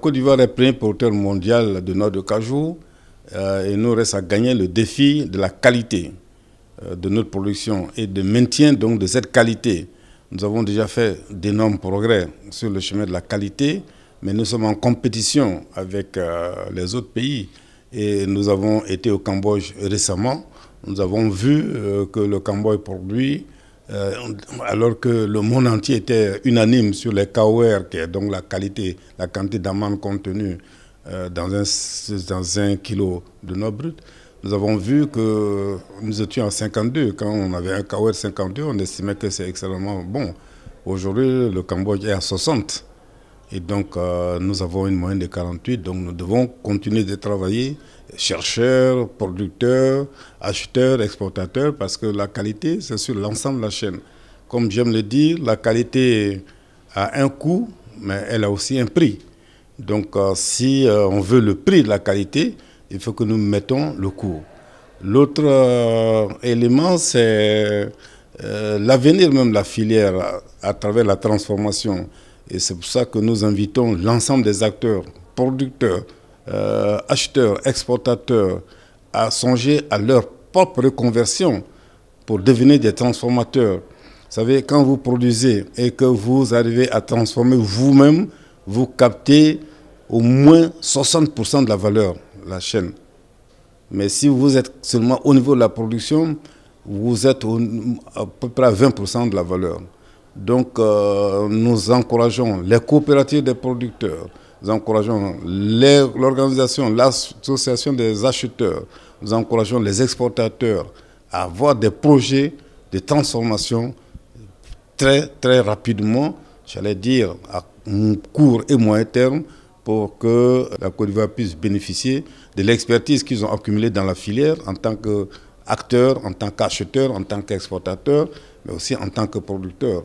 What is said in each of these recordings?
Côte d'Ivoire est premier producteur mondial de noix de cajou. Il nous reste à gagner le défi de la qualité de notre production et de maintien donc, de cette qualité. Nous avons déjà fait d'énormes progrès sur le chemin de la qualité, mais nous sommes en compétition avec les autres pays. Et nous avons été au Cambodge récemment. Nous avons vu que le Cambodge produit, alors que le monde entier était unanime sur les KOR, qui est donc la quantité d'amandes contenue dans un kilo de noix brute. Nous avons vu que nous étions à 52. Quand on avait un KOR 52, on estimait que c'est extrêmement bon. Aujourd'hui, le Cambodge est à 60. Et donc, nous avons une moyenne de 48. Donc, nous devons continuer de travailler, chercheurs, producteurs, acheteurs, exportateurs, parce que la qualité, c'est sur l'ensemble de la chaîne. Comme j'aime le dire, la qualité a un coût, mais elle a aussi un prix. Donc, si on veut le prix de la qualité, il faut que nous mettons le coût. L'autre élément, c'est l'avenir même de la filière à travers la transformation. Et c'est pour ça que nous invitons l'ensemble des acteurs, producteurs, acheteurs, exportateurs, à songer à leur propre reconversion pour devenir des transformateurs. Vous savez, quand vous produisez et que vous arrivez à transformer vous-même, vous captez au moins 60% de la valeur de la chaîne. Mais si vous êtes seulement au niveau de la production, vous êtes à peu près à 20% de la valeur. Donc, nous encourageons les coopératives des producteurs, nous encourageons l'organisation, l'association des acheteurs, nous encourageons les exportateurs à avoir des projets de transformation très, très rapidement, j'allais dire à court et moyen terme, pour que la Côte d'Ivoire puisse bénéficier de l'expertise qu'ils ont accumulée dans la filière en tant qu'acteurs, en tant qu'acheteurs, en tant qu'exportateurs, mais aussi en tant que producteurs.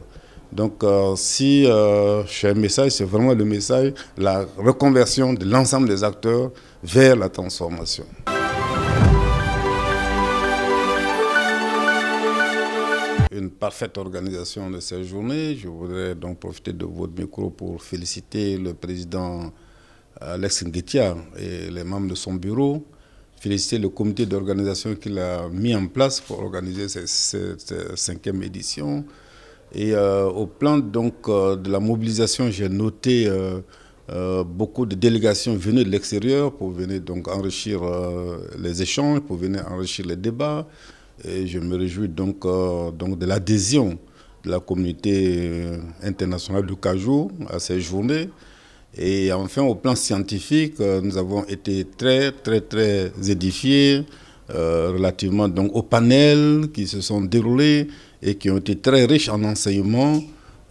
Donc, si j'ai un message, c'est vraiment le message, la reconversion de l'ensemble des acteurs vers la transformation. Une parfaite organisation de ces journées. Je voudrais donc profiter de votre micro pour féliciter le président Alex Nguetia et les membres de son bureau, féliciter le comité d'organisation qu'il a mis en place pour organiser cette 5e édition. Et au plan donc, de la mobilisation, j'ai noté beaucoup de délégations venues de l'extérieur pour venir donc, enrichir les échanges, pour venir enrichir les débats. Et je me réjouis donc de l'adhésion de la communauté internationale du cajou à ces journées. Et enfin, au plan scientifique, nous avons été très édifiés relativement donc, aux panels qui se sont déroulés et qui ont été très riches en enseignements.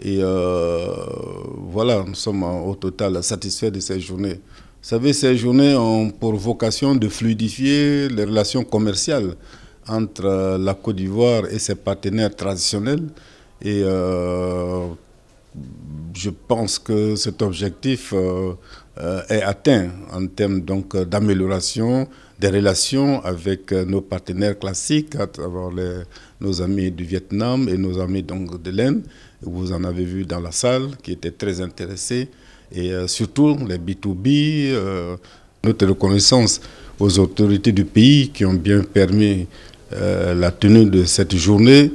Et voilà, nous sommes au total satisfaits de ces journées. Vous savez, ces journées ont pour vocation de fluidifier les relations commerciales entre la Côte d'Ivoire et ses partenaires traditionnels. Et je pense que cet objectif est atteint en termes d'amélioration des relations avec nos partenaires classiques, à travers nos amis du Vietnam et nos amis donc, de l'Inde. Vous en avez vu dans la salle qui étaient très intéressés. Et surtout les B2B, notre reconnaissance aux autorités du pays qui ont bien permis la tenue de cette journée.